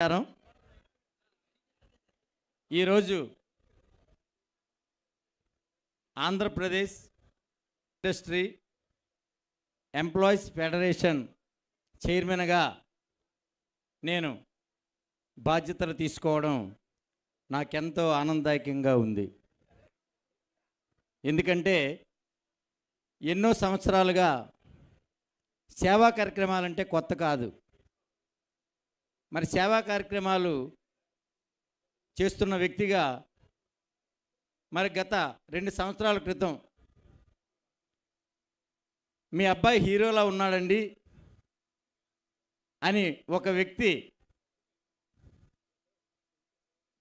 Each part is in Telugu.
నమస్కారం. ఈరోజు ఆంధ్రప్రదేశ్ ఇండస్ట్రీ ఎంప్లాయీస్ ఫెడరేషన్ చైర్మన్గా నేను బాధ్యతలు తీసుకోవడం నాకెంతో ఆనందదాయకంగా ఉంది. ఎందుకంటే ఎన్నో సంవత్సరాలుగా సేవా కార్యక్రమాలంటే కొత్త కాదు. మరి సేవా కార్యక్రమాలు చేస్తున్న వ్యక్తిగా మరి గత 2 సంవత్సరాల క్రితం మీ అబ్బాయి హీరోలా ఉన్నాడండి అని ఒక వ్యక్తి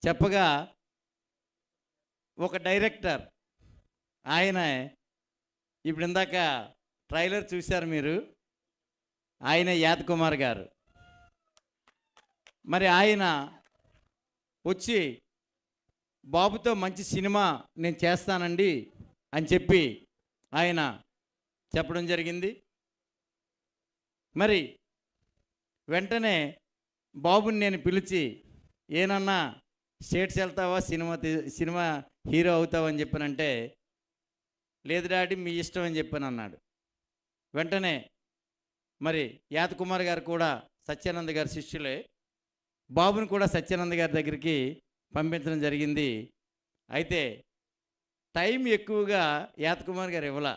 చెప్పగా ఒక డైరెక్టర్ ఆయన ఇప్పుడు ఇందాక ట్రైలర్ చూశారు మీరు, ఆయన యాద్ కుమార్ గారు. మరి ఆయన వచ్చి బాబుతో మంచి సినిమా నేను చేస్తానండి అని చెప్పి ఆయన చెప్పడం జరిగింది. మరి వెంటనే బాబుని నేను పిలిచి, ఏనన్నా స్టేట్స్ వెళ్తావా, సినిమా హీరో అవుతావా అని చెప్పానంటే, లేదు డాడీ మీ ఇష్టం అని చెప్పాను అన్నాడు. వెంటనే మరి యాద్ కుమార్ గారు కూడా సత్యానంద్ గారి శిష్యులే, బాబుని కూడా సత్యానంద్ గారి దగ్గరికి పంపించడం జరిగింది. అయితే టైం ఎక్కువగా యాద్ కుమార్ గారు ఇవ్వాల.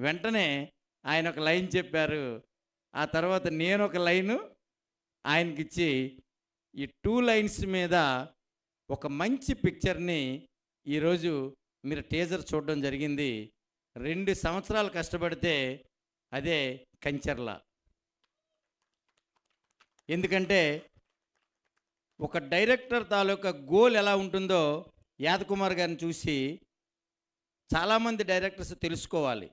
వెంటనే ఆయన ఒక లైన్ చెప్పారు. ఆ తర్వాత నేను ఒక లైను ఆయనకిచ్చి ఈ 2 లైన్స్ మీద ఒక మంచి పిక్చర్ని ఈరోజు మీరు టీజర్ చూడడం జరిగింది. 2 సంవత్సరాలు కష్టపడితే అదే కంచర్ల. ఎందుకంటే ఒక డైరెక్టర్ తాలూకా గోల్ ఎలా ఉంటుందో యాద్ కుమార్ గారిని చూసి చాలామంది డైరెక్టర్స్ తెలుసుకోవాలి.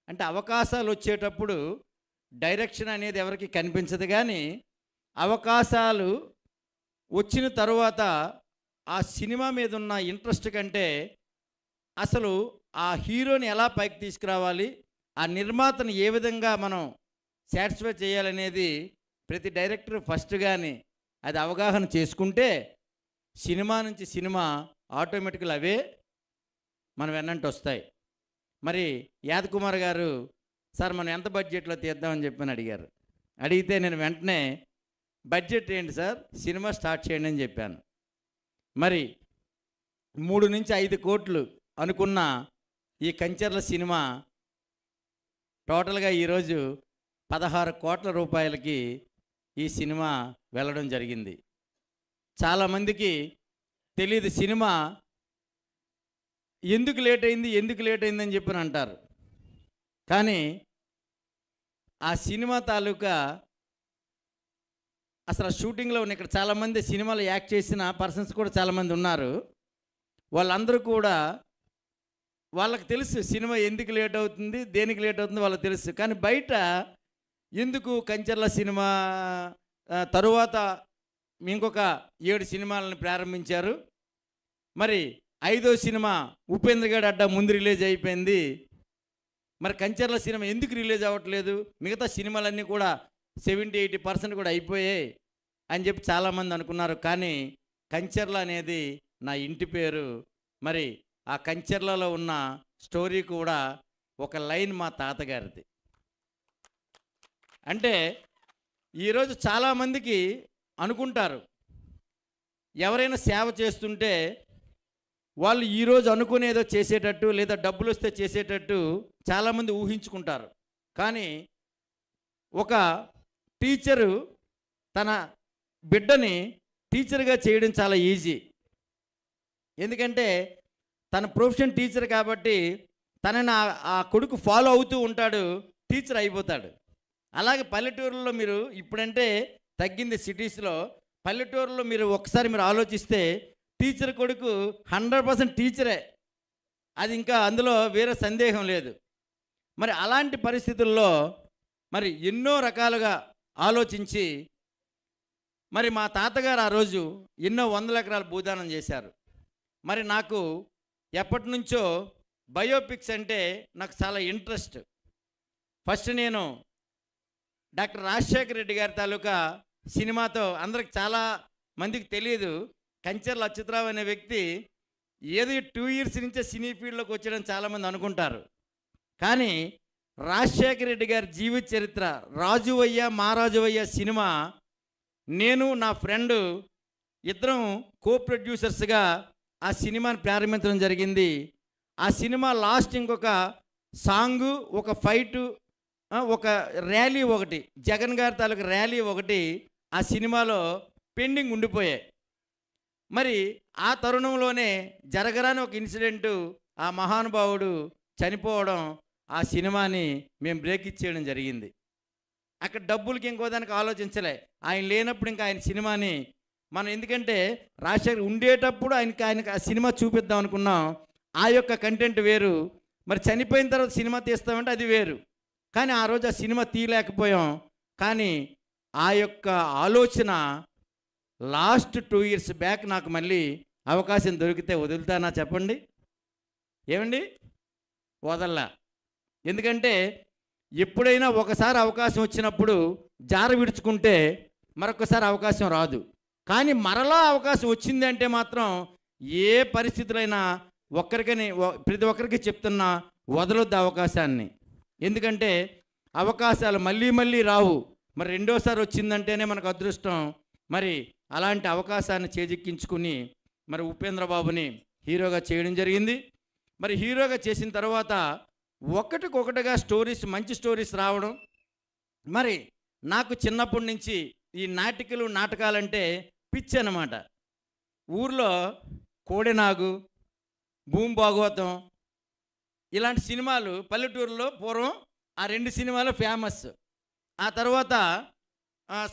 అంటే అవకాశాలు వచ్చేటప్పుడు డైరెక్షన్ అనేది ఎవరికి కనిపించదు, కానీ అవకాశాలు వచ్చిన తరువాత ఆ సినిమా మీద ఉన్న ఇంట్రెస్ట్ కంటే అసలు ఆ హీరోని ఎలా పైకి తీసుకురావాలి, ఆ నిర్మాతను ఏ విధంగా మనం సాటిస్ఫై చేయాలనేది ప్రతి డైరెక్టర్ ఫస్ట్ కానీ అది అవగాహన చేసుకుంటే సినిమా నుంచి సినిమా ఆటోమేటిక్గా అవే మనం వెన్నంటి వస్తాయి. మరి యాద్ కుమార్ గారు, సార్ మనం ఎంత బడ్జెట్లో తీద్దామని చెప్పని అడిగారు. అడిగితే నేను వెంటనే బడ్జెట్ ఏంటి సార్, సినిమా స్టార్ట్ చేయండి అని చెప్పాను. మరి 3 నుంచి 5 కోట్లు అనుకున్న ఈ కంచర్ల సినిమా టోటల్గా ఈరోజు 16 కోట్ల రూపాయలకి ఈ సినిమా వెళ్ళడం జరిగింది. చాలామందికి తెలియదు సినిమా ఎందుకు లేట్ అయిందని చెప్పని అంటారు. కానీ ఆ సినిమా తాలూకా అసలు షూటింగ్లో ఉన్న ఇక్కడ చాలామంది సినిమాలో యాక్ట్ చేసిన పర్సన్స్ కూడా చాలామంది ఉన్నారు. వాళ్ళందరూ కూడా వాళ్ళకి తెలుసు సినిమా ఎందుకు లేట్ అవుతుంది, దేనికి లేట్ అవుతుంది వాళ్ళకి తెలుసు. కానీ బయట ఎందుకు కంచర్ల సినిమా తరువాత ఇంకొక 7 సినిమాలను ప్రారంభించారు, మరి 5వ సినిమా ఉపేంద్ర గారి అడ్డా ముందు రిలీజ్ అయిపోయింది, మరి కంచర్ల సినిమా ఎందుకు రిలీజ్ అవ్వట్లేదు, మిగతా సినిమాలన్నీ కూడా 70-80% కూడా అయిపోయాయి అని చెప్పి చాలామంది అనుకున్నారు. కానీ కంచర్ల అనేది నా ఇంటి పేరు. మరి ఆ కంచర్లలో ఉన్న స్టోరీ కూడా ఒక లైన్ మా తాతగారిది. అంటే ఈరోజు చాలామందికి అనుకుంటారు, ఎవరైనా సేవ చేస్తుంటే వాళ్ళు ఈరోజు అనుకునేదో చేసేటట్టు లేదా డబ్బులు వస్తే చేసేటట్టు చాలామంది ఊహించుకుంటారు. కానీ ఒక టీచరు తన బిడ్డని టీచర్గా చేయడం చాలా ఈజీ. ఎందుకంటే తన ప్రొఫెషన్ టీచర్ కాబట్టి తనని ఆ కొడుకు ఫాలో అవుతూ ఉంటాడు, టీచర్ అయిపోతాడు. అలాగే పల్లెటూరులో మీరు ఇప్పుడంటే తగ్గింది, సిటీస్లో పల్లెటూరులో మీరు ఒకసారి మీరు ఆలోచిస్తే టీచర్ కొడుకు 100% టీచరే, అది ఇంకా అందులో వేరే సందేహం లేదు. మరి అలాంటి పరిస్థితుల్లో మరి ఎన్నో రకాలుగా ఆలోచించి మరి మా తాతగారు ఆ రోజు ఎన్నో 100 ఎకరాల భూదానం చేశారు. మరి నాకు ఎప్పటి నుంచో బయోపిక్స్ అంటే నాకు చాలా ఇంట్రెస్ట్. ఫస్ట్ నేను డాక్టర్ రాజశేఖర రెడ్డి గారి తాలూకా సినిమాతో అందరికి చాలా మందికి తెలియదు. కంచర్ల అచ్యుతరావు అనే వ్యక్తి ఏదో 2 ఇయర్స్ నుంచే సినీ ఫీల్డ్లోకి వచ్చాడని చాలామంది అనుకుంటారు. కానీ రాజశేఖర రెడ్డి గారి జీవిత చరిత్ర రాజువయ్య మారాజువయ్య సినిమా నేను నా ఫ్రెండు ఇద్దరం కో ప్రొడ్యూసర్స్గా ఆ సినిమాని ప్రారంభించడం జరిగింది. ఆ సినిమా లాస్ట్ ఇంకొక సాంగు, ఒక ఫైటు, ఒక ర్యాలీ ఒకటి, జగన్ గారి తాలూకు ర్యాలీ ఒకటి ఆ సినిమాలో పెండింగ్ ఉండిపోయాయి. మరి ఆ తరుణంలోనే జరగరాని ఒక ఇన్సిడెంటు, ఆ మహానుభావుడు చనిపోవడం, ఆ సినిమాని మేము బ్రేక్ ఇచ్చేయడం జరిగింది. అక్కడ డబ్బులకి ఇంకో దానికి ఆలోచించలే. ఆయన లేనప్పుడు ఇంకా ఆయన సినిమాని మనం, ఎందుకంటే రాజశేఖర్ ఉండేటప్పుడు ఆయనకి ఆ సినిమా చూపిద్దాం అనుకున్నాం. ఆ యొక్క కంటెంట్ వేరు, మరి చనిపోయిన తర్వాత సినిమా తీస్తామంటే అది వేరు. కానీ ఆ రోజు ఆ సినిమా తీయలేకపోయాం. కానీ ఆ యొక్క ఆలోచన లాస్ట్ 2 ఇయర్స్ బ్యాక్ నాకు మళ్ళీ అవకాశం దొరికితే వదులుతానా చెప్పండి? ఏమండి? వదల్లా. ఎందుకంటే ఎప్పుడైనా ఒకసారి అవకాశం వచ్చినప్పుడు జార విడుచుకుంటే మరొకసారి అవకాశం రాదు. కానీ మరలా అవకాశం వచ్చింది అంటే మాత్రం ఏ పరిస్థితులైనా ప్రతి ఒక్కరికి చెప్తున్నా, వదలొద్దు అవకాశాన్ని. ఎందుకంటే అవకాశాలు మళ్ళీ మళ్ళీ రావు. మరి రెండోసారి వచ్చిందంటేనే మనకు అదృష్టం. మరి అలాంటి అవకాశాన్ని చేజిక్కించుకుని మరి ఉపేంద్ర బాబుని హీరోగా చేయడం జరిగింది. మరి హీరోగా చేసిన తర్వాత ఒకటికొకటిగా స్టోరీస్, మంచి స్టోరీస్ రావడం. మరి నాకు చిన్నప్పటి నుంచి ఈ నాటకాలంటే పిచ్చి అన్నమాట. ఊర్లో కోడెనాగు, భూమి భాగవతం ఇలాంటి సినిమాలు పల్లెటూరులో పూర్వం ఆ 2 సినిమాలు ఫేమస్. ఆ తర్వాత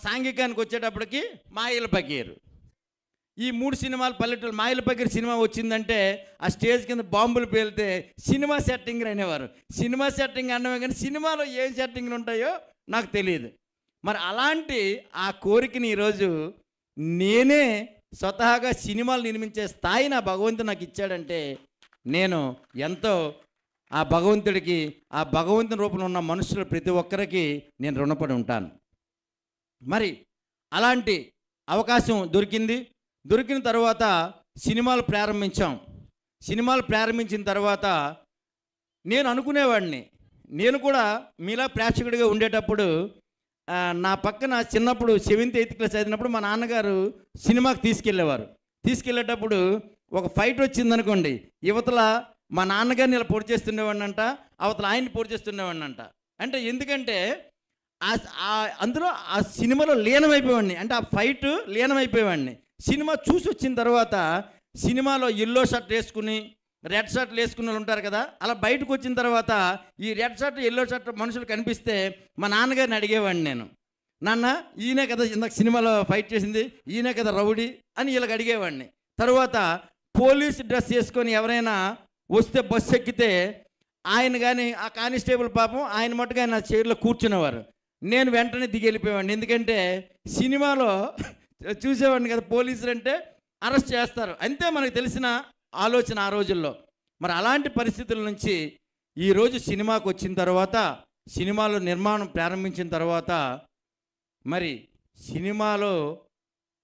సాంఘికానికి వచ్చేటప్పటికి మాయిల పకీరు. ఈ 3 సినిమాలు పల్లెటూరు. మాయిల పకీరు సినిమా వచ్చిందంటే ఆ స్టేజ్ కింద బాంబులు పేలితే సినిమా సెట్టింగ్ అనేవారు. సినిమా సెట్టింగ్ అన్నమే కానీ సినిమాలో ఏం సెట్టింగ్లు ఉంటాయో నాకు తెలియదు. మరి అలాంటి ఆ కోరికని ఈరోజు నేనే స్వతహాగా సినిమాలు నిర్మించే స్థాయి నా భగవంతుడు నాకు ఇచ్చాడంటే నేను ఎంతో ఆ భగవంతుడికి, ఆ భగవంతుని రూపంలో ఉన్న మనుషులు ప్రతి ఒక్కరికి నేను రుణపడి ఉంటాను. మరి అలాంటి అవకాశం దొరికిన తర్వాత సినిమాలు ప్రారంభించాం. సినిమాలు ప్రారంభించిన తర్వాత నేను అనుకునేవాడిని, నేను కూడా మీలా ప్రేక్షకుడిగా ఉండేటప్పుడు నా పక్కన చిన్నప్పుడు 7th 8th క్లాస్ చదివినప్పుడు మా నాన్నగారు సినిమాకి తీసుకెళ్ళేటప్పుడు ఒక ఫైట్ వచ్చిందనుకోండి, యువతల మా నాన్నగారిని ఇలా పొడి చేస్తుండేవాడినంట, అవతల ఆయన్ని పొడి చేస్తుండేవాడినంట. అంటే ఎందుకంటే అందులో ఆ సినిమాలో లీనమైపోయేవాడిని. అంటే ఆ ఫైట్ లీనమైపోయేవాడిని. సినిమా చూసి వచ్చిన తర్వాత సినిమాలో ఎల్లో షర్ట్ వేసుకుని, రెడ్ షర్ట్లు వేసుకున్న వాళ్ళు ఉంటారు కదా, అలా బయటకు వచ్చిన తర్వాత ఈ రెడ్ షర్ట్ ఎల్లో షర్ట్ మనుషులు కనిపిస్తే మా నాన్నగారిని అడిగేవాడిని నేను, నాన్న ఈయనే కదా ఇందాక సినిమాలో ఫైట్ చేసింది, ఈయనే కదా రౌడీ అని వీళ్ళకి అడిగేవాడిని. తర్వాత పోలీస్ డ్రెస్ వేసుకొని ఎవరైనా వస్తే బస్సు ఎక్కితే ఆయన కానీ ఆ కానిస్టేబుల్ పాపం ఆయన మట్టుగా ఆయన చైర్లో కూర్చునేవారు. నేను వెంటనే దిగి వెళ్ళిపోయేవాడిని. ఎందుకంటే సినిమాలో చూసేవాడిని కదా, పోలీసులు అంటే అరెస్ట్ చేస్తారు, అంతే మనకు తెలిసిన ఆలోచన ఆ రోజుల్లో. మరి అలాంటి పరిస్థితుల నుంచి ఈరోజు సినిమాకు వచ్చిన తర్వాత, సినిమాలో నిర్మాణం ప్రారంభించిన తర్వాత, మరి సినిమాలో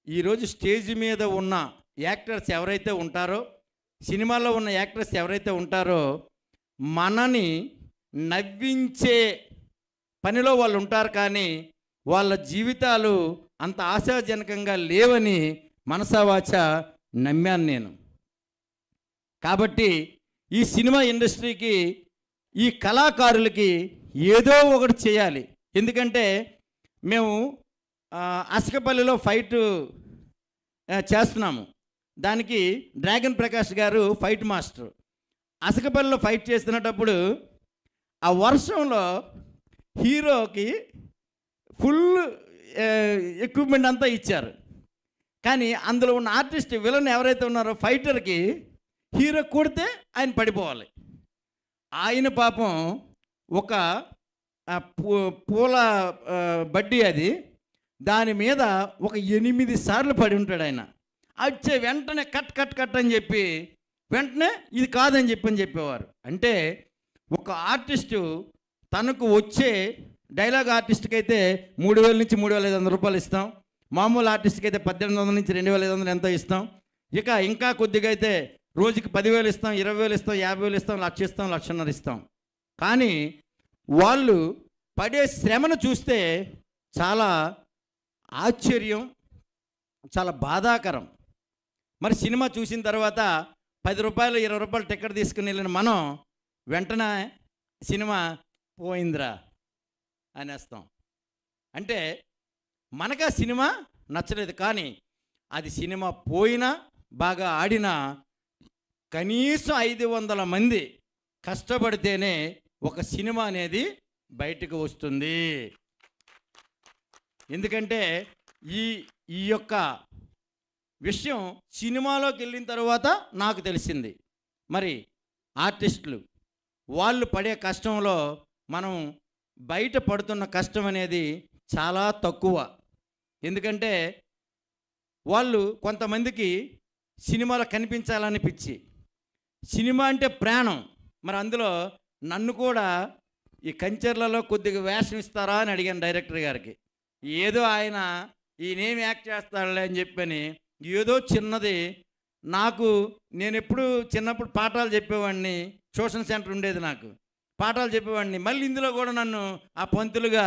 ఈరోజు స్టేజ్ మీద ఉన్న యాక్టర్స్ ఎవరైతే ఉంటారో, సినిమాలో ఉన్న యాక్టర్స్ ఎవరైతే ఉంటారో, మనని నవ్వించే పనిలో వాళ్ళు ఉంటారు. కానీ వాళ్ళ జీవితాలు అంత ఆశాజనకంగా లేవని మనసావాచ నమ్మాను నేను. కాబట్టి ఈ సినిమా ఇండస్ట్రీకి, ఈ కళాకారులకి ఏదో ఒకటి చేయాలి. ఎందుకంటే మేము అసకపల్లిలో ఫైట్ చేస్తున్నాము. దానికి డ్రాగన్ ప్రకాష్ గారు ఫైట్ మాస్టర్. అసకపల్లిలో ఫైట్ చేస్తున్నప్పుడు ఆ వర్షంలో హీరోకి ఫుల్ ఎక్విప్మెంట్ అంతా ఇచ్చారు. కానీ అందులో ఉన్న ఆర్టిస్ట్ విలన్ ఎవరైతే ఉన్నారో ఫైటర్కి హీరో కొడితే ఆయన పడిపోవాలి. ఆయన పాపం ఒక పూల బడ్డీ అది, దాని మీద ఒక 8 సార్లు పడి ఉంటాడు ఆయన. వచ్చే వెంటనే కట్ అని చెప్పి వెంటనే ఇది కాదని చెప్పేవారు. అంటే ఒక ఆర్టిస్టు తనకు వచ్చే డైలాగ్ ఆర్టిస్ట్కి అయితే 3,000 నుంచి 3,500 రూపాయలు ఇస్తాం, మామూలు ఆర్టిస్ట్కి అయితే 1800 నుంచి 2500 ఎంతో ఇస్తాం. ఇంకా కొద్దిగా అయితే రోజుకి 10,000 ఇస్తాం, 20,000 ఇస్తాం, 50,000 ఇస్తాం, 1,00,000 ఇస్తాం, 1,50,000 ఇస్తాం. కానీ వాళ్ళు పడే శ్రమను చూస్తే చాలా ఆశ్చర్యం, చాలా బాధాకరం. మరి సినిమా చూసిన తర్వాత 10 రూపాయలు 20 రూపాయలు టికెట్ తీసుకుని వెళ్ళిన మనం వెంటనే సినిమా పోయిందిరా అనేస్తాం. అంటే మనకు ఆ సినిమా నచ్చలేదు, కానీ అది సినిమా పోయినా బాగా ఆడినా కనీసం 500 మంది కష్టపడితేనే ఒక సినిమా అనేది బయటకు వస్తుంది. ఎందుకంటే ఈ యొక్క విషయం సినిమాలోకి వెళ్ళిన తర్వాత నాకు తెలిసింది. మరి ఆర్టిస్టులు వాళ్ళు పడే కష్టంలో మనం బయట పడుతున్న కష్టం అనేది చాలా తక్కువ. ఎందుకంటే వాళ్ళు కొంతమందికి సినిమాలో కనిపించాలని పిచ్చి, సినిమా అంటే ప్రాణం. మరి అందులో నన్ను కూడా ఈ కంచెర్లలో కొద్దిగా వేషం ఇస్తారా అని అడిగాను డైరెక్టర్ గారికి. ఏదో ఆయన ఈయనేం యాక్ట్ చేస్తాడులే అని చెప్పని ఏదో చిన్నది నాకు, నేను ఎప్పుడు చిన్నప్పుడు పాఠాలు చెప్పేవాడిని, ట్యూషన్ సెంటర్ ఉండేది, నాకు పాఠాలు చెప్పేవాడిని. మళ్ళీ ఇందులో కూడా నన్ను ఆ పంతులుగా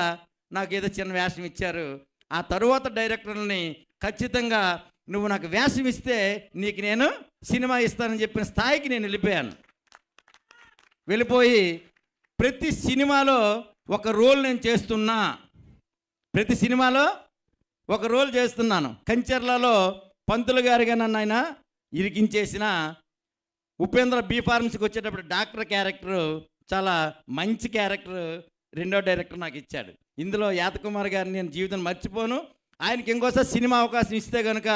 నాకు ఏదో చిన్న వేషం ఇచ్చారు. ఆ తరువాత డైరెక్టర్ని ఖచ్చితంగా నువ్వు నాకు వేషం ఇస్తే నీకు నేను సినిమా ఇస్తానని చెప్పిన స్థాయికి నేను వెళ్ళిపోయి ప్రతి సినిమాలో ఒక రోల్ నేను చేస్తున్నా, ప్రతి సినిమాలో ఒక రోల్ చేస్తున్నాను. కంచెర్లలో పంతులు గారిగా నన్ను ఆయన ఇరికించేసిన ఉపేంద్ర బి ఫార్మసీకి వచ్చేటప్పుడు డాక్టర్ క్యారెక్టర్ చాలా మంచి క్యారెక్టర్ రెండో డైరెక్టర్ నాకు ఇచ్చాడు. ఇందులో యాదకుమార్ గారిని నేను జీవితం మర్చిపోను. ఆయనకి ఇంకోసారి సినిమా అవకాశం ఇస్తే కనుక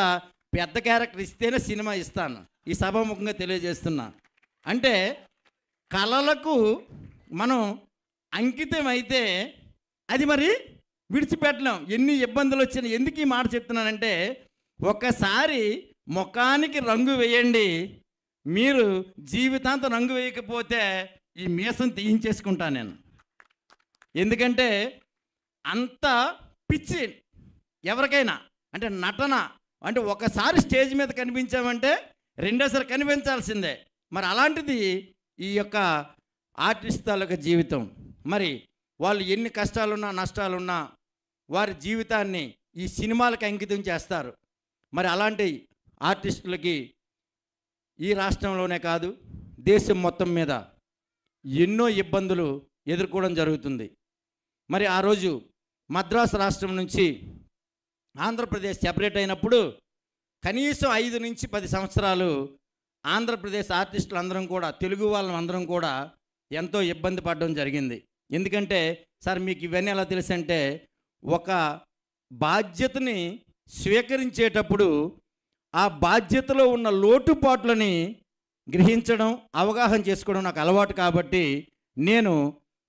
పెద్ద క్యారెక్టర్ ఇస్తేనే సినిమా ఇస్తాను, ఈ సభాముఖంగా తెలియజేస్తున్నా. అంటే కళలకు మనం అంకితం అయితే అది మరి విడిచిపెట్టలేం. ఎన్ని ఇబ్బందులు వచ్చినా. ఎందుకు ఈ మాట చెప్తున్నానంటే, ఒక్కసారి ముఖానికి రంగు వేయండి, మీరు జీవితాంతం రంగు వేయకపోతే ఈ మీసం తీయించేసుకుంటాను నేను. ఎందుకంటే అంత పిచ్చి ఎవరికైనా. అంటే నటన అంటే ఒకసారి స్టేజ్ మీద కనిపించామంటే రెండోసారి కనిపించాల్సిందే. మరి అలాంటిది ఈ యొక్క ఆర్టిస్ట్ తాలూకా జీవితం. మరి వాళ్ళు ఎన్ని కష్టాలున్నా నష్టాలున్నా వారి జీవితాన్ని ఈ సినిమాలకు అంకితం చేస్తారు. మరి అలాంటి ఆర్టిస్టులకి ఈ రాష్ట్రంలోనే కాదు దేశం మొత్తం మీద ఎన్నో ఇబ్బందులు ఎదుర్కోవడం జరుగుతుంది. మరి ఆ రోజు మద్రాసు రాష్ట్రం నుంచి ఆంధ్రప్రదేశ్ సెపరేట్ అయినప్పుడు కనీసం 5 నుంచి 10 సంవత్సరాలు ఆంధ్రప్రదేశ్ ఆర్టిస్టులు అందరం కూడా, తెలుగు వాళ్ళం అందరం కూడా ఎంతో ఇబ్బంది పడడం జరిగింది. ఎందుకంటే సార్ మీకు ఇవన్నీ ఎలా తెలుసు అంటే, ఒక బాధ్యతని స్వీకరించేటప్పుడు ఆ బాధ్యతలో ఉన్న లోటుపాట్లని గ్రహించడం, అవగాహన చేసుకోవడం నాకు అలవాటు. కాబట్టి నేను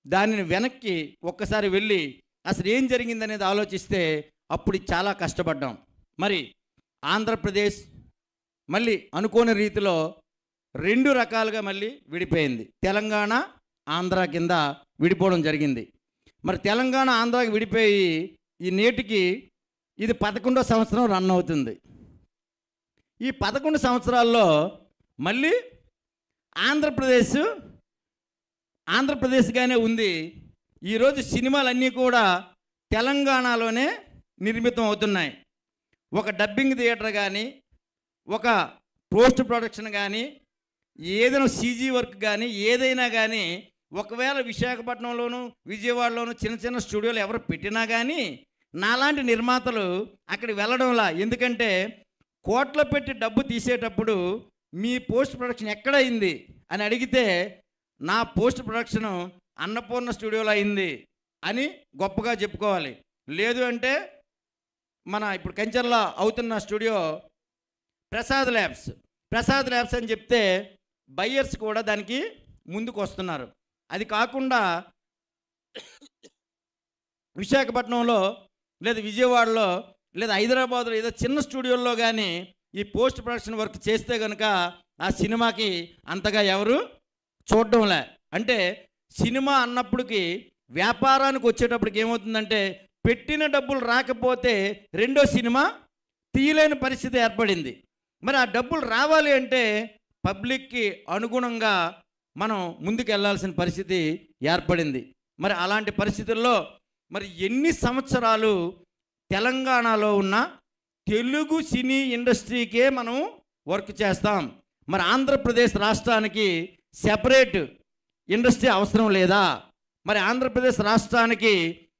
దానిని వెనక్కి ఒక్కసారి వెళ్ళి అసలు ఏం జరిగిందనేది ఆలోచిస్తే అప్పుడు చాలా కష్టపడ్డాం. మరి ఆంధ్రప్రదేశ్ మళ్ళీ అనుకోని రీతిలో 2 రకాలుగా మళ్ళీ విడిపోయింది. తెలంగాణ ఆంధ్ర కింద విడిపోవడం జరిగింది. మరి తెలంగాణ ఆంధ్రాకి విడిపోయి ఈ నేటికి ఇది 11వ సంవత్సరం రన్ అవుతుంది. ఈ 11 సంవత్సరాల్లో మళ్ళీ ఆంధ్రప్రదేశ్గానే ఉంది. ఈరోజు సినిమాలన్నీ కూడా తెలంగాణలోనే నిర్మితం అవుతున్నాయి. ఒక డబ్బింగ్ థియేటర్ కానీ, ఒక పోస్ట్ ప్రొడక్షన్ కానీ, ఏదైనా సీజీ వర్క్ కానీ, ఏదైనా కానీ ఒకవేళ విశాఖపట్నంలోను విజయవాడలోను చిన్న చిన్న స్టూడియోలు ఎవరు పెట్టినా కానీ నాలాంటి నిర్మాతలు అక్కడికి వెళ్ళడంలా. ఎందుకంటే కోట్ల పెట్టి డబ్బు తీసేటప్పుడు మీ పోస్ట్ ప్రొడక్షన్ ఎక్కడైంది అని అడిగితే నా పోస్ట్ ప్రొడక్షన్ అన్నపూర్ణ స్టూడియోలో అయింది అని గొప్పగా చెప్పుకోవాలి. లేదు అంటే మన ఇప్పుడు కంచెర్లో అవుతున్న స్టూడియో ప్రసాద్ ల్యాబ్స్ అని చెప్తే బయ్యర్స్ కూడా దానికి ముందుకు వస్తున్నారు. అది కాకుండా విశాఖపట్నంలో లేదా విజయవాడలో లేదా హైదరాబాద్లో ఏదో చిన్న స్టూడియోల్లో కానీ ఈ పోస్ట్ ప్రొడక్షన్ వర్క్ చేస్తే కనుక ఆ సినిమాకి అంతగా ఎవరు చూడడంలే. అంటే సినిమా అన్నప్పటికీ వ్యాపారానికి వచ్చేటప్పటికి ఏమవుతుందంటే పెట్టిన డబ్బులు రాకపోతే రెండో సినిమా తీయలేని పరిస్థితి ఏర్పడింది. మరి ఆ డబ్బులు రావాలి అంటే పబ్లిక్కి అనుగుణంగా మనం ముందుకు వెళ్ళాల్సిన పరిస్థితి ఏర్పడింది. మరి అలాంటి పరిస్థితుల్లో మరి ఎన్ని సంవత్సరాలు తెలంగాణలో ఉన్న తెలుగు సినీ ఇండస్ట్రీకే మనం వర్క్ చేస్తాం. మరి ఆంధ్రప్రదేశ్ రాష్ట్రానికి సెపరేట్ ఇండస్ట్రీ అవసరం లేదా? మరి ఆంధ్రప్రదేశ్ రాష్ట్రానికి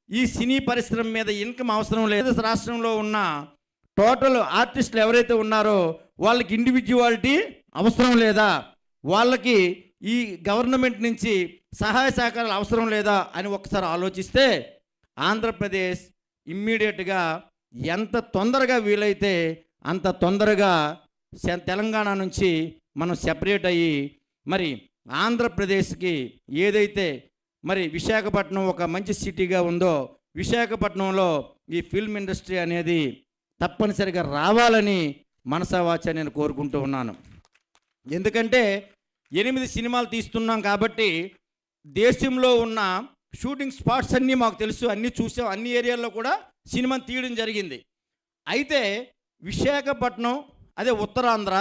ఈ సినీ పరిశ్రమ మీద ఇన్కమ్ అవసరం లేదు? రాష్ట్రంలో ఉన్న టోటల్ ఆర్టిస్టులు ఎవరైతే ఉన్నారో వాళ్ళకి ఇండివిజువాలిటీ అవసరం లేదా? వాళ్ళకి ఈ గవర్నమెంట్ నుంచి సహాయ సహకారాలు అవసరం లేదా అని ఒకసారి ఆలోచిస్తే ఆంధ్రప్రదేశ్ ఇమ్మీడియట్గా ఎంత తొందరగా వీలైతే అంత తొందరగా తెలంగాణ నుంచి మనం సెపరేట్ అయ్యి మరి ఆంధ్రప్రదేశ్కి ఏదైతే మరి విశాఖపట్నం ఒక మంచి సిటీగా ఉందో విశాఖపట్నంలో ఈ ఫిల్మ్ ఇండస్ట్రీ అనేది తప్పనిసరిగా రావాలని మనసావాచ నేను కోరుకుంటూ ఉన్నాను. ఎందుకంటే 8 సినిమాలు తీస్తున్నాం కాబట్టి దేశంలో ఉన్న షూటింగ్ స్పాట్స్ అన్నీ మాకు తెలుసు, అన్నీ చూసాం, అన్ని ఏరియాల్లో కూడా సినిమా తీయడం జరిగింది. అయితే విశాఖపట్నం, అదే ఉత్తరాంధ్ర,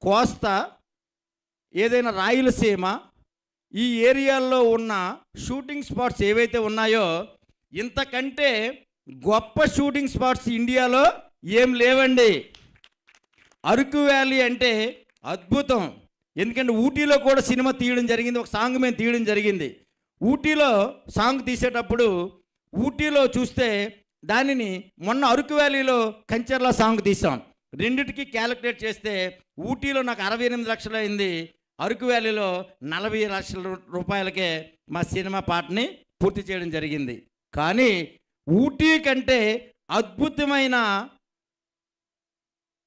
కోస్తా, ఏదైనా రాయలసీమ ఈ ఏరియాల్లో ఉన్న షూటింగ్ స్పాట్స్ ఏవైతే ఉన్నాయో ఇంతకంటే గొప్ప షూటింగ్ స్పాట్స్ ఇండియాలో ఏం లేవండి. అరకు వ్యాలీ అంటే అద్భుతం. ఎందుకంటే ఊటీలో కూడా సినిమా తీయడం జరిగింది, ఒక సాంగ్ మేము తీయడం జరిగింది. ఊటీలో సాంగ్ తీసేటప్పుడు ఊటీలో చూస్తే దానిని మొన్న అరకు వ్యాలీలో కంచర్ల సాంగ్ తీసాం. రెండిటికి క్యాలిక్యులేట్ చేస్తే ఊటీలో నాకు 68 లక్షలు అయింది, అరకు వ్యాలీలో 40 లక్షల రూపాయలకే మా సినిమా పాటని పూర్తి చేయడం జరిగింది. కానీ ఊటీ కంటే అద్భుతమైన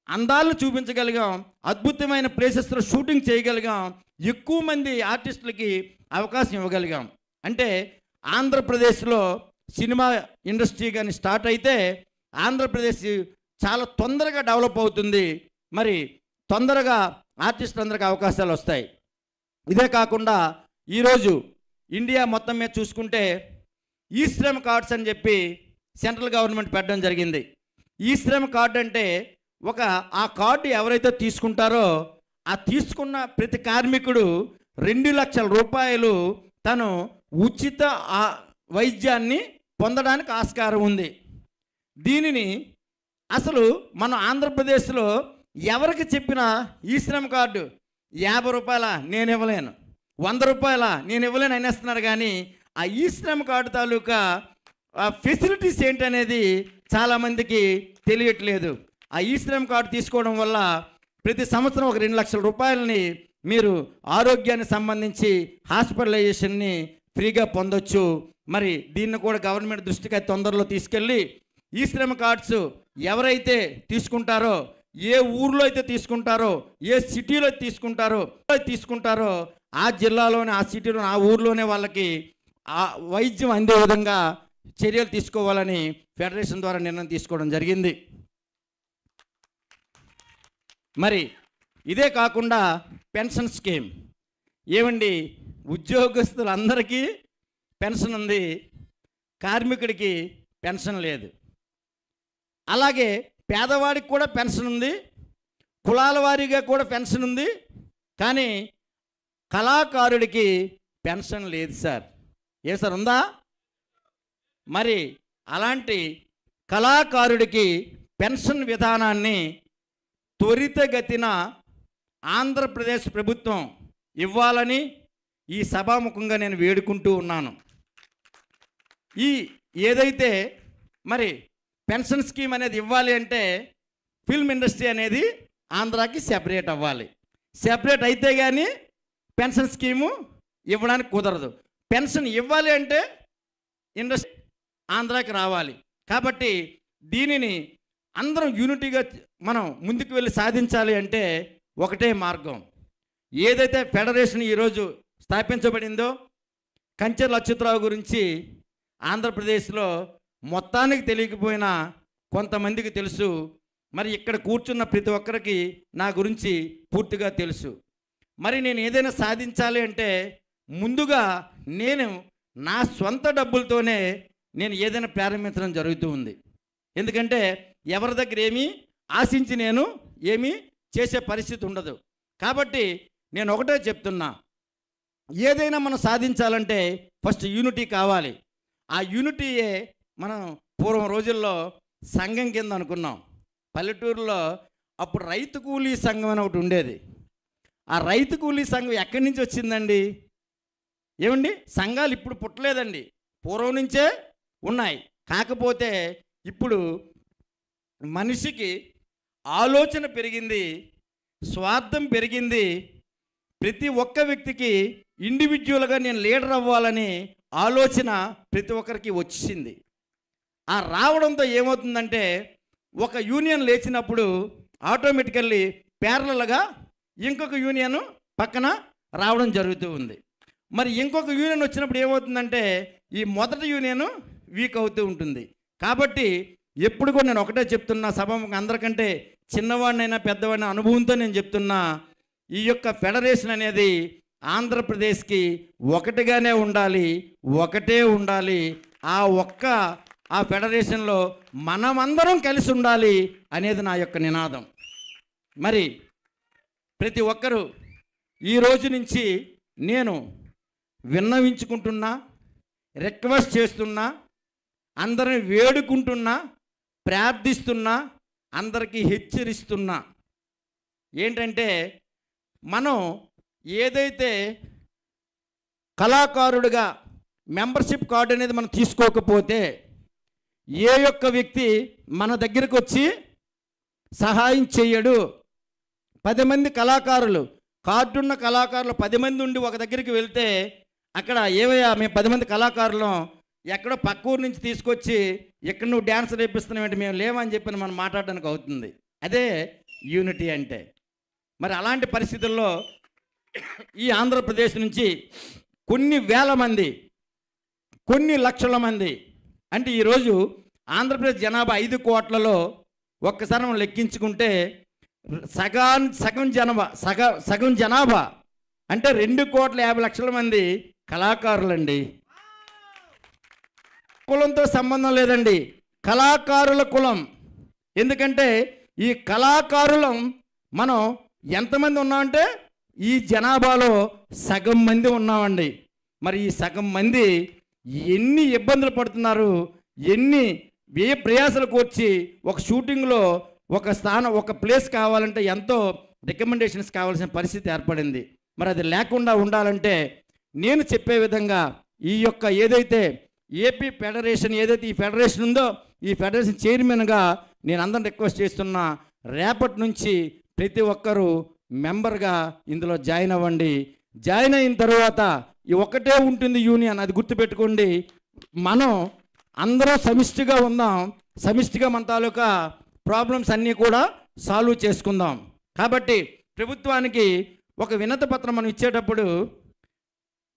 అందాలను చూపించగలిగాం, అద్భుతమైన ప్లేసెస్లో షూటింగ్ చేయగలిగాం, ఎక్కువ మంది ఆర్టిస్టులకి అవకాశం ఇవ్వగలిగాం. అంటే ఆంధ్రప్రదేశ్లో సినిమా ఇండస్ట్రీ కానీ స్టార్ట్ అయితే ఆంధ్రప్రదేశ్ చాలా తొందరగా డెవలప్ అవుతుంది. మరి తొందరగా ఆర్టిస్టులందరికీ అవకాశాలు వస్తాయి. ఇదే కాకుండా ఈరోజు ఇండియా మొత్తం మీద చూసుకుంటే ఈ శ్రమ్ కార్డ్స్ అని చెప్పి సెంట్రల్ గవర్నమెంట్ పెట్టడం జరిగింది. ఈ శ్రమ్ కార్డు అంటే ఆ కార్డు ఎవరైతే తీసుకుంటారో ఆ తీసుకున్న ప్రతి కార్మికుడు 2 లక్షల రూపాయలు తను ఉచిత వైద్యాన్ని పొందడానికి ఆస్కారం ఉంది. దీనిని అసలు మన ఆంధ్రప్రదేశ్లో ఎవరికి చెప్పినా ఈ శ్రమ్ కార్డు 50 రూపాయల నేను ఇవ్వలేను, 100 రూపాయల నేను ఇవ్వలేను అనేస్తున్నారు. కానీ ఆ ఈ శ్రమ్ కార్డు తాలూకా ఫెసిలిటీస్ ఏంటనేది చాలామందికి తెలియట్లేదు. ఆ ఈ శ్రమ్ కార్డు తీసుకోవడం వల్ల ప్రతి సంవత్సరం ఒక 2 లక్షల రూపాయలని మీరు ఆరోగ్యానికి సంబంధించి హాస్పిటలైజేషన్ని ఫ్రీగా పొందొచ్చు. మరి దీన్ని కూడా గవర్నమెంట్ దృష్టికి తొందరలో తీసుకెళ్ళి ఈ శ్రమ్ కార్డ్స్ ఎవరైతే తీసుకుంటారో, ఏ ఊర్లో అయితే తీసుకుంటారో, ఏ సిటీలో తీసుకుంటారో ఆ జిల్లాలోనే, ఆ సిటీలోనే, ఆ ఊర్లోనే వాళ్ళకి ఆ వైద్యం అందే విధంగా చర్యలు తీసుకోవాలని ఫెడరేషన్ ద్వారా నిర్ణయం తీసుకోవడం జరిగింది. మరి ఇదే కాకుండా పెన్షన్ స్కీమ్ ఏమండి, ఉద్యోగస్తులందరికీ పెన్షన్ ఉంది, కార్మికుడికి పెన్షన్ లేదు. అలాగే పేదవాడికి కూడా పెన్షన్ ఉంది, కులాల వారీగా కూడా పెన్షన్ ఉంది, కానీ కళాకారుడికి పెన్షన్ లేదు సార్. సార్ ఉందా? మరి అలాంటి కళాకారుడికి పెన్షన్ విధానాన్ని త్వరితగతిన ఆంధ్రప్రదేశ్ ప్రభుత్వం ఇవ్వాలని ఈ సభాముఖంగా నేను వేడుకుంటూ ఉన్నాను. ఏదైతే మరి పెన్షన్ స్కీమ్ అనేది ఇవ్వాలి అంటే ఫిల్మ్ ఇండస్ట్రీ అనేది ఆంధ్రాకి సెపరేట్ అవ్వాలి. సెపరేట్ అయితే కానీ పెన్షన్ స్కీము ఇవ్వడానికి కుదరదు. పెన్షన్ ఇవ్వాలి అంటే ఇండస్ట్రీ ఆంధ్రాకి రావాలి. కాబట్టి దీనిని అందరం యూనిటీగా మనం ముందుకు వెళ్ళి సాధించాలి అంటే ఒకటే మార్గం. ఏదైతే ఫెడరేషన్ ఈరోజు స్థాపించబడిందో, కంచెర్ల అచ్యుతరావు గురించి ఆంధ్రప్రదేశ్లో మొత్తానికి తెలియకపోయినా కొంతమందికి తెలుసు. మరి ఇక్కడ కూర్చున్న ప్రతి ఒక్కరికి నా గురించి పూర్తిగా తెలుసు. మరి నేను ఏదైనా సాధించాలి అంటే ముందుగా నేను నా సొంత డబ్బులతోనే నేను ఏదైనా ప్రారంభించడం జరుగుతూ ఉంది. ఎందుకంటే ఎవరి దగ్గర ఏమీ ఆశించి నేను ఏమీ చేసే పరిస్థితి ఉండదు. కాబట్టి నేను ఒకటే చెప్తున్నా, ఏదైనా మనం సాధించాలంటే ఫస్ట్ యూనిటీ కావాలి. ఆ యూనిటీయే మనం పూర్వం రోజుల్లో సంఘం కింద అనుకున్నాం. పల్లెటూరులో అప్పుడు రైతు కూలీ సంఘం అని ఒకటి ఉండేది. ఆ రైతు కూలీ సంఘం ఎక్కడి నుంచి వచ్చిందండి? ఏమండి, సంఘాలు ఇప్పుడు పుట్టలేదండి, పూర్వం నుంచే ఉన్నాయి. కాకపోతే ఇప్పుడు మనిషికి ఆలోచన పెరిగింది, స్వార్థం పెరిగింది. ప్రతి ఒక్క వ్యక్తికి ఇండివిజువల్గా నేను లీడర్ అవ్వాలని ఆలోచన ప్రతి ఒక్కరికి వచ్చింది. ఆ రావడంతో ఏమవుతుందంటే ఒక యూనియన్ లేచినప్పుడు ఆటోమేటికల్లీ ప్యారలల్గా ఇంకొక యూనియన్ పక్కన రావడం జరుగుతూ ఉంది. మరి ఇంకొక యూనియన్ వచ్చినప్పుడు ఏమవుతుందంటే ఈ మొదటి యూనియన్ వీక్ అవుతూ ఉంటుంది. కాబట్టి ఎప్పుడు కూడా నేను ఒకటే చెప్తున్నా, సభ అందరికంటే చిన్నవాడినైనా పెద్దవాడిన అనుభవంతో నేను చెప్తున్నా, ఈ యొక్క ఫెడరేషన్ అనేది ఆంధ్రప్రదేశ్కి ఒకటిగానే ఉండాలి, ఒకటే ఉండాలి. ఆ ఫెడరేషన్లో మనమందరం కలిసి ఉండాలి అనేది నా యొక్క నినాదం. మరి ప్రతి ఒక్కరూ ఈ రోజు నుంచి నేను విన్నవించుకుంటున్నా, రిక్వెస్ట్ చేస్తున్నా, అందరిని వేడుకుంటున్నా, ప్రార్థిస్తున్నా, అందరికీ హెచ్చరిస్తున్నా. ఏంటంటే మనం ఏదైతే కళాకారుడిగా మెంబర్షిప్ కార్డు అనేది మనం తీసుకోకపోతే ఏ యొక్క వ్యక్తి మన దగ్గరికి వచ్చి సహాయం చేయడు. 10 మంది కళాకారులు, కార్డున్న కళాకారులు 10 మంది ఉండి ఒక దగ్గరికి వెళ్తే అక్కడ ఏవయ్యా మేము 10 మంది కళాకారులం, ఎక్కడో పక్క ఊరు నుంచి తీసుకొచ్చి ఇక్కడ నువ్వు డ్యాన్స్ రేపిస్తున్నావు, మేము లేవని చెప్పి మనం మాట్లాడడానికి అవుతుంది. అదే యూనిటీ అంటే. మరి అలాంటి పరిస్థితుల్లో ఈ ఆంధ్రప్రదేశ్ నుంచి కొన్ని వేల మంది, కొన్ని లక్షల మంది, అంటే ఈరోజు ఆంధ్రప్రదేశ్ జనాభా 5 కోట్లలో ఒక్కసారి మనం లెక్కించుకుంటే సగం జనాభా అంటే 2,50,00,000 మంది కళాకారులండి. కులంతో సంబంధం లేదండి, కళాకారుల కులం. ఎందుకంటే ఈ కళాకారులం మనం ఎంతమంది ఉన్నామంటే ఈ జనాభాలో సగం మంది ఉన్నామండి. మరి ఈ సగం మంది ఎన్ని ఇబ్బందులు పడుతున్నారు, ఎన్ని ప్రయాసాలకు వచ్చి ఒక షూటింగ్లో ఒక ప్లేస్ కావాలంటే ఎంతో రికమెండేషన్స్ కావాల్సిన పరిస్థితి ఏర్పడింది. మరి అది లేకుండా ఉండాలంటే నేను చెప్పే విధంగా ఈ యొక్క ఏదైతే ఏపీ ఫెడరేషన్ ఏదైతే ఈ ఫెడరేషన్ ఉందో ఈ ఫెడరేషన్ చైర్మన్గా నేను అందరిని రిక్వెస్ట్ చేస్తున్నా, రేపటి నుంచి ప్రతి ఒక్కరూ మెంబర్గా ఇందులో జాయిన్ అవ్వండి. జాయిన్ అయిన తర్వాత ఈ ఒక్కటే ఉంటుంది యూనియన్, అది గుర్తుపెట్టుకోండి. మనం అందరం సమిష్టిగా ఉందాం, సమిష్టిగా మన తాలూకా ప్రాబ్లమ్స్ అన్నీ కూడా సాల్వ్ చేసుకుందాం. కాబట్టి ప్రభుత్వానికి ఒక వినతిపత్రం మనం ఇచ్చేటప్పుడు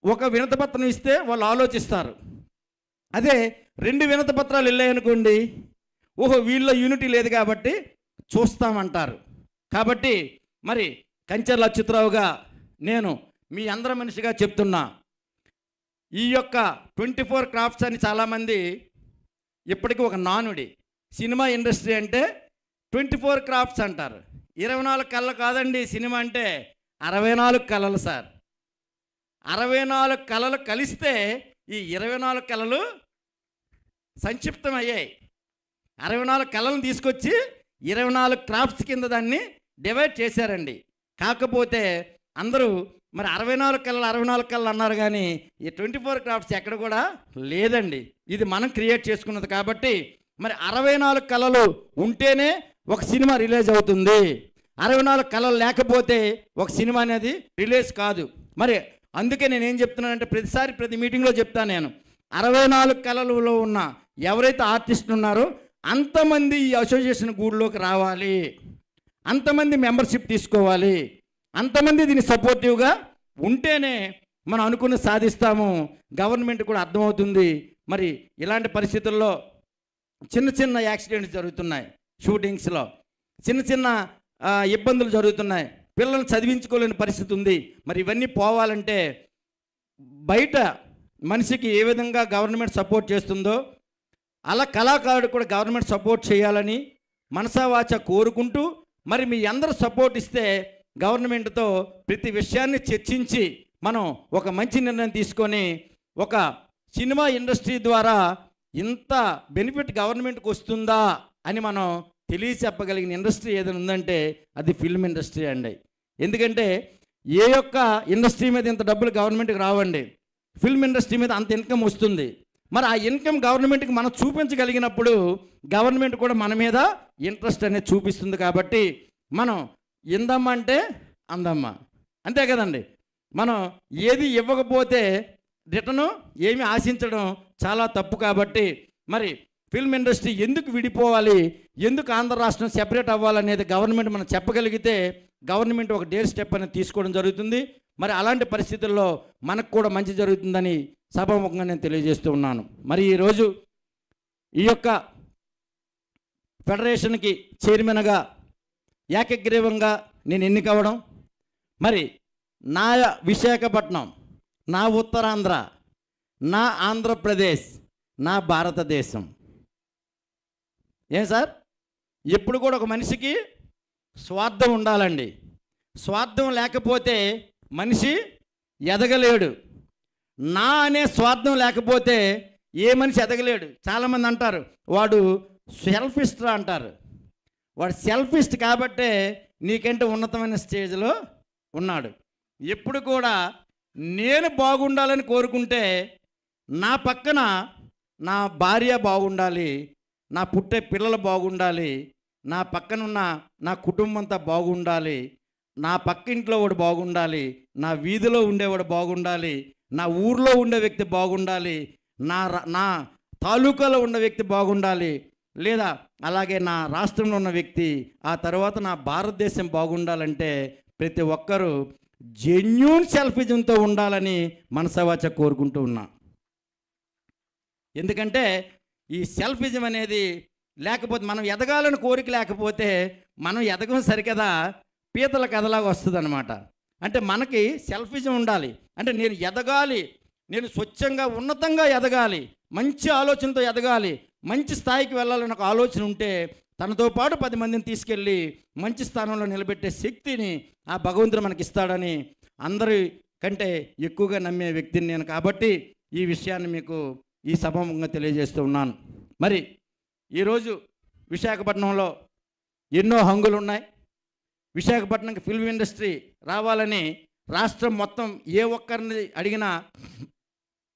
ఒక వినతిపత్రం ఇస్తే వాళ్ళు ఆలోచిస్తారు. అదే 2 వినతిపత్రాలు వెళ్ళాయనుకోండి, ఓహో వీళ్ళ యూనిటీ లేదు కాబట్టి చూస్తామంటారు. కాబట్టి మరి కంచర్ల అచ్యుతరావుగా నేను మీ అందరి మనిషిగా చెప్తున్నా, ఈ యొక్క 24 క్రాఫ్ట్స్ అని చాలామంది ఇప్పటికీ ఒక నానుడి. సినిమా ఇండస్ట్రీ అంటే 24 క్రాఫ్ట్స్ అంటారు. 24 కళలు కాదండి సినిమా అంటే, 64 కళలు సార్. 64 కళలు కలిస్తే ఈ 24 కళలు సంక్షిప్తం అయ్యాయి. 64 కళలను తీసుకొచ్చి 24 క్రాఫ్ట్స్ కింద దాన్ని డివైడ్ చేశారండి. కాకపోతే అందరూ మరి 64 కళలు అన్నారు, కానీ ఈ 24 క్రాఫ్ట్స్ ఎక్కడ కూడా లేదండి. ఇది మనం క్రియేట్ చేసుకున్నది. కాబట్టి మరి 64 కళలు ఉంటేనే ఒక సినిమా రిలీజ్ అవుతుంది. 64 కళలు లేకపోతే ఒక సినిమా అనేది రిలీజ్ కాదు. మరి అందుకే నేను ఏం చెప్తున్నానంటే ప్రతి మీటింగ్లో చెప్తాను నేను, 64 కళలలో ఉన్న ఎవరైతే ఆర్టిస్టులు ఉన్నారో అంతమంది ఈ అసోసియేషన్ గూడులోకి రావాలి, అంతమంది మెంబర్షిప్ తీసుకోవాలి, అంతమంది దీన్ని సపోర్టివ్గా ఉంటేనే మనం అనుకుని సాధిస్తాము. గవర్నమెంట్ కూడా అర్థమవుతుంది. మరి ఇలాంటి పరిస్థితుల్లో చిన్న యాక్సిడెంట్స్ జరుగుతున్నాయి, షూటింగ్స్లో చిన్న ఇబ్బందులు జరుగుతున్నాయి, పిల్లల్ని చదివించుకోలేని పరిస్థితి ఉంది. మరి ఇవన్నీ పోవాలంటే బయట మనిషికి ఏ విధంగా గవర్నమెంట్ సపోర్ట్ చేస్తుందో అలా కళాకారుడు కూడా గవర్నమెంట్ సపోర్ట్ చేయాలని మనసా వాచా కోరుకుంటూ, మరి మీ అందరూ సపోర్ట్ ఇస్తే గవర్నమెంట్తో ప్రతి విషయాన్ని చర్చించి మనం ఒక మంచి నిర్ణయం తీసుకొని ఒక సినిమా ఇండస్ట్రీ ద్వారా ఇంత బెనిఫిట్ గవర్నమెంట్కి వస్తుందా అని మనం తెలియచెప్పగలిగిన ఇండస్ట్రీ ఏదైనా ఉందంటే అది ఫిల్మ్ ఇండస్ట్రీ అండి. ఎందుకంటే ఏ యొక్క ఇండస్ట్రీ మీద ఇంత డబ్బులు గవర్నమెంట్కి రావండి, ఫిల్మ్ ఇండస్ట్రీ మీద అంత ఇన్కమ్ వస్తుంది. మరి ఆ ఇన్కమ్ గవర్నమెంట్కి మనం చూపించగలిగినప్పుడు గవర్నమెంట్ కూడా మన మీద ఇంట్రెస్ట్ అనేది చూపిస్తుంది. కాబట్టి మనం ఇందమ్మంటే అందమ్మ, అంతే కదండి. మనం ఏది ఇవ్వకపోతే రిటర్ను ఏమి ఆశించడం చాలా తప్పు. కాబట్టి మరి ఫిల్మ్ ఇండస్ట్రీ ఎందుకు విడిపోవాలి, ఎందుకు ఆంధ్ర రాష్ట్రం సెపరేట్ అవ్వాలనేది గవర్నమెంట్ మనం చెప్పగలిగితే గవర్నమెంట్ ఒక డేర్ స్టెప్ అనేది తీసుకోవడం జరుగుతుంది. మరి అలాంటి పరిస్థితుల్లో మనకు కూడా మంచి జరుగుతుందని సభాముఖంగా నేను తెలియజేస్తూ ఉన్నాను. మరి ఈరోజు ఈ యొక్క ఫెడరేషన్కి చైర్మన్గా ఏకగ్రీవంగా నేను ఎన్నికవడం, మరి నా విశాఖపట్నం, నా ఉత్తరాంధ్ర, నా ఆంధ్రప్రదేశ్, నా భారతదేశం. ఏం సార్, ఎప్పుడు కూడా ఒక మనిషికి స్వార్థం ఉండాలండి. స్వార్థం లేకపోతే మనిషి ఎదగలేడు. నా అనే స్వార్థం లేకపోతే ఏ మనిషి ఎదగలేడు. చాలామంది అంటారు వాడు సెల్ఫిస్ట్రా అంటారు. వాడు సెల్ఫిస్ట్ కాబట్టే నీకంటే ఉన్నతమైన స్టేజ్లో ఉన్నాడు. ఎప్పుడు కూడా నేను బాగుండాలని కోరుకుంటే నా పక్కన నా భార్య బాగుండాలి, నా పుట్టే పిల్లలు బాగుండాలి, నా పక్కనున్న నా కుటుంబం అంతా బాగుండాలి, నా పక్కింట్లో వాడు బాగుండాలి, నా వీధిలో ఉండేవాడు బాగుండాలి, నా ఊర్లో ఉండే వ్యక్తి బాగుండాలి, నా తాలూకాలో ఉన్న వ్యక్తి బాగుండాలి, లేదా అలాగే నా రాష్ట్రంలో ఉన్న వ్యక్తి, ఆ తర్వాత నా భారతదేశం బాగుండాలంటే ప్రతి ఒక్కరూ జెన్యూన్ సెల్ఫిజంతో ఉండాలని మనసావాచ కోరుకుంటూ ఉన్నా. ఎందుకంటే ఈ సెల్ఫిజం అనేది లేకపోతే మనం ఎదగాలని కోరిక లేకపోతే మనం ఎదగం సరికదా పీతల కథలాగా వస్తుంది అనమాట. అంటే మనకి సెల్ఫిజం ఉండాలి. అంటే నేను ఎదగాలి, నేను స్వచ్ఛంగా ఉన్నతంగా ఎదగాలి, మంచి ఆలోచనతో ఎదగాలి, మంచి స్థాయికి వెళ్ళాలని ఒక ఆలోచన ఉంటే తనతో పాటు 10 మందిని తీసుకెళ్ళి మంచి స్థానంలో నిలబెట్టే శక్తిని ఆ భగవంతుడు మనకి ఇస్తాడని అందరి కంటే ఎక్కువగా నమ్మే వ్యక్తిని నేను. కాబట్టి ఈ విషయాన్ని మీకు ఈ సభాముఖంగా తెలియజేస్తూ ఉన్నాను. మరి ఈరోజు విశాఖపట్నంలో ఎన్నో హంగులు ఉన్నాయి. విశాఖపట్నంకి ఫిల్మ్ ఇండస్ట్రీ రావాలని రాష్ట్రం మొత్తం ఏ ఒక్కరిని అడిగినా,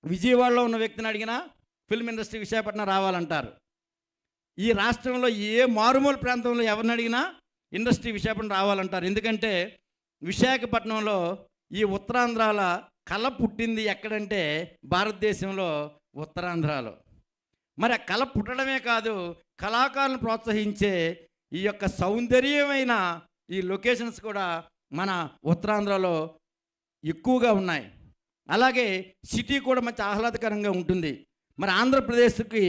విజయవాడలో ఉన్న వ్యక్తిని అడిగినా ఫిల్మ్ ఇండస్ట్రీ విశాఖపట్నం రావాలంటారు. ఈ రాష్ట్రంలో ఏ మారుమూల ప్రాంతంలో ఎవరిని అడిగినా ఇండస్ట్రీ విశాఖపట్నం రావాలంటారు. ఎందుకంటే విశాఖపట్నంలో ఈ ఉత్తరాంధ్రాల కళ పుట్టింది ఎక్కడంటే భారతదేశంలో ఉత్తరాంధ్రలో. మరి ఆ కళ పుట్టడమే కాదు, కళాకారులను ప్రోత్సహించే ఈ యొక్క సౌందర్యమైన ఈ లొకేషన్స్ కూడా మన ఉత్తరాంధ్రలో ఎక్కువగా ఉన్నాయి. అలాగే సిటీ కూడా మంచి ఆహ్లాదకరంగా ఉంటుంది. మరి ఆంధ్రప్రదేశ్కి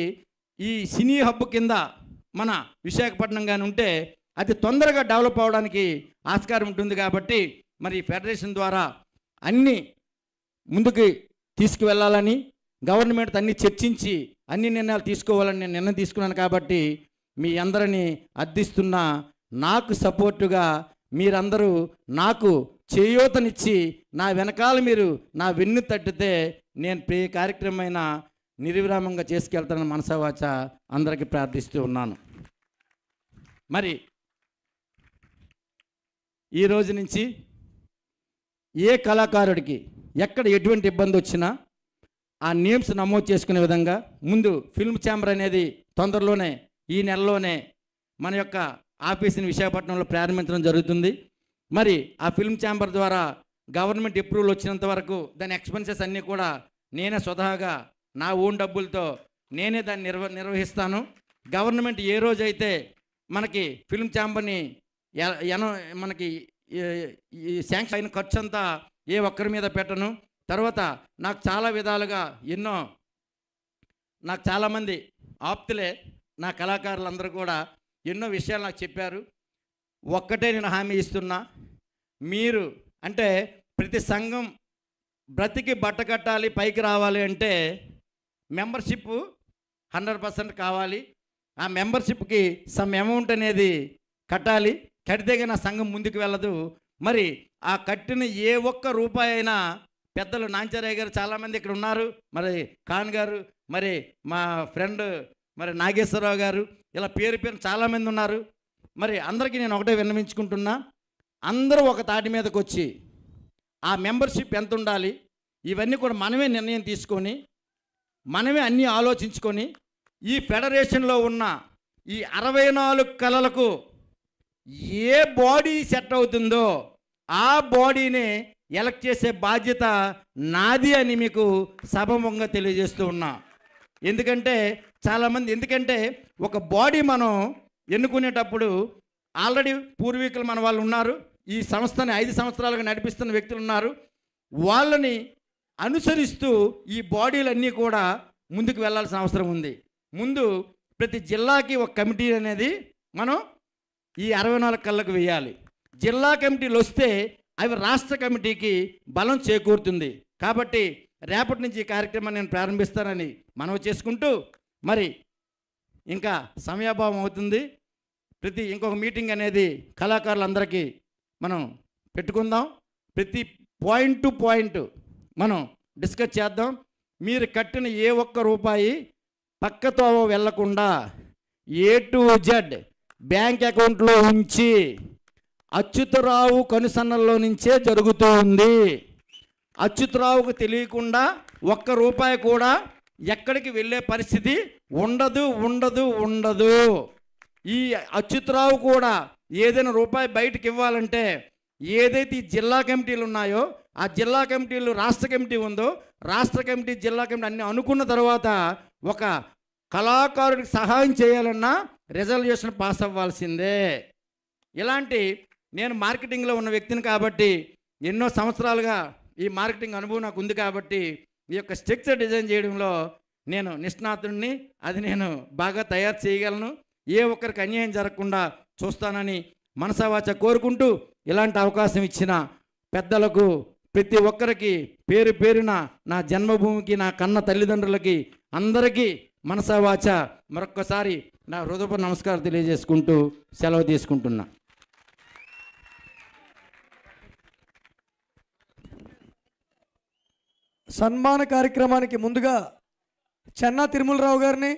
ఈ సినీ హబ్ కింద మన విశాఖపట్నం కానీ ఉంటే అతి తొందరగా డెవలప్ అవడానికి ఆస్కారం ఉంటుంది. కాబట్టి మరి ఫెడరేషన్ ద్వారా అన్నీ ముందుకు తీసుకువెళ్ళాలని గవర్నమెంట్ అన్నీ చర్చించి అన్ని నిర్ణయాలు తీసుకోవాలని నేను నిర్ణయం తీసుకున్నాను. కాబట్టి మీ అందరినీ అర్థిస్తున్న నాకు సపోర్టుగా మీరందరూ నాకు చేయూతనిచ్చి నా వెనకాల మీరు నా వెన్ను తట్టితే నేను ప్రే కార్యక్రమమైన నిర్విరామంగా చేసుకెళ్తానని మనసావాచ అందరికీ ప్రార్థిస్తూ ఉన్నాను. మరి ఈ రోజు నుంచి ఏ కళాకారుడికి ఎక్కడ ఎటువంటి ఇబ్బంది వచ్చినా ఆ నేమ్స్ నమోదు చేసుకునే విధంగా ముందు ఫిల్మ్ ఛాంబర్ అనేది తొందరలోనే ఈ నెలలోనే మన యొక్క ఆఫీస్ని విశాఖపట్నంలో ప్రారంభించడం జరుగుతుంది. మరి ఆ ఫిల్మ్ ఛాంబర్ ద్వారా గవర్నమెంట్ అప్రూవల్ వచ్చినంత వరకు దాని ఎక్స్పెన్సెస్ అన్నీ కూడా నేనే స్వతహాగా నా ఓన్ డబ్బులతో నేనే దాన్ని నిర్వహిస్తాను. గవర్నమెంట్ ఏ రోజైతే మనకి ఫిల్మ్ ఛాంబర్ని మనకి ఈ శాంక్షన్ అయిన ఖర్చు అంతా ఏ ఒక్కరి మీద పెట్టను. తర్వాత నాకు చాలా విధాలుగా నాకు చాలామంది ఆప్తులే, నా కళాకారులందరూ కూడా ఎన్నో విషయాలు నాకు చెప్పారు. ఒక్కటే నేను హామీ ఇస్తున్నా, మీరు అంటే ప్రతి సంఘం బ్రతికి బట్ట కట్టాలి, పైకి రావాలి అంటే మెంబర్షిప్ 100% కావాలి. ఆ మెంబర్షిప్కి సమ్ అమౌంట్ అనేది కట్టాలి. కడితే కానీ ఆ సంఘం ముందుకు వెళ్ళదు. మరి ఆ కట్టిన ఏ ఒక్క రూపాయి అయినా పెద్దలు నాంచారయ్య గారు చాలామంది ఇక్కడ ఉన్నారు, మరి ఖాన్ గారు, మరి మా ఫ్రెండ్ మరి నాగేశ్వరరావు గారు, ఇలా పేరు పేరు చాలామంది ఉన్నారు. మరి అందరికీ నేను ఒకటే విన్నవించుకుంటున్నా, అందరూ ఒక తాటి మీదకి వచ్చి ఆ మెంబర్షిప్ ఎంత ఉండాలి ఇవన్నీ కూడా మనమే నిర్ణయం తీసుకొని మనమే అన్నీ ఆలోచించుకొని ఈ ఫెడరేషన్లో ఉన్న ఈ 64 కళలకు ఏ బాడీ సెట్ అవుతుందో ఆ బాడీని ఎలక్ట్ చేసే బాధ్యత నాది అని మీకు సభముఖంగా తెలియజేస్తూ ఉన్నా. ఎందుకంటే ఎందుకంటే ఒక బాడీ మనం ఎన్నుకునేటప్పుడు ఆల్రెడీ పూర్వీకులు మన వాళ్ళు ఉన్నారు, ఈ సంస్థని 5 సంవత్సరాలుగా నడిపిస్తున్న వ్యక్తులు ఉన్నారు. వాళ్ళని అనుసరిస్తూ ఈ బాడీలన్నీ కూడా ముందుకు వెళ్ళాల్సిన అవసరం ఉంది. ముందు ప్రతి జిల్లాకి ఒక కమిటీ అనేది మనం ఈ 64 కళ్ళకు వేయాలి. జిల్లా కమిటీలు వస్తే అవి రాష్ట్ర కమిటీకి బలం చేకూరుతుంది. కాబట్టి రేపటి నుంచి ఈ కార్యక్రమాన్ని నేను ప్రారంభిస్తానని మనవి చేసుకుంటూ, మరి ఇంకా సమయాభావం అవుతుంది. ఇంకొక మీటింగ్ అనేది కళాకారులందరికీ మనం పెట్టుకుందాం. ప్రతి పాయింట్ టు పాయింట్ మనం డిస్కస్ చేద్దాం. మీరు కట్టిన ఏ ఒక్క రూపాయి పక్కతో వెళ్లకుండా A to Z బ్యాంక్ అకౌంట్లో ఉంచి అచ్యుతరావు కనుసన్నల్లో నుంచే జరుగుతూ ఉంది. అచ్యుతరావుకు తెలియకుండా ఒక్క రూపాయి కూడా ఎక్కడికి వెళ్ళే పరిస్థితి ఉండదు ఉండదు ఉండదు. ఈ అచ్యుతరావు కూడా ఏదైనా రూపాయి బయటకు ఇవ్వాలంటే ఏదైతే ఈ జిల్లా కమిటీలు ఉన్నాయో ఆ జిల్లా కమిటీలు రాష్ట్ర కమిటీ ఉందో రాష్ట్ర కమిటీ జిల్లా కమిటీ అన్నీ అనుకున్న తర్వాత ఒక కళాకారుడికి సహాయం చేయాలన్నా రిజర్వేషన్ పాస్ అవ్వాల్సిందే. ఇలాంటి నేను మార్కెటింగ్లో ఉన్న వ్యక్తిని కాబట్టి ఎన్నో సంవత్సరాలుగా ఈ మార్కెటింగ్ అనుభవం నాకు ఉంది కాబట్టి ఈ యొక్క స్ట్రక్చర్ డిజైన్ చేయడంలో నేను నిష్ణాతుడిని. అది నేను బాగా తయారు చేయగలను. ఏ ఒక్కరికి అన్యాయం జరగకుండా చూస్తానని మనసావాచ కోరుకుంటూ, ఇలాంటి అవకాశం ఇచ్చిన పెద్దలకు ప్రతి ఒక్కరికి పేరు పేరున నా జన్మభూమికి నా కన్న తల్లిదండ్రులకి అందరికీ మనసావాచ మరొక్కసారి నా హృదయపూర్వక నమస్కారం తెలియజేసుకుంటూ సెలవు తీసుకుంటున్నా. సన్మాన కార్యక్రమానికి ముందుగా చెన్నా తిరుమలరావు గారిని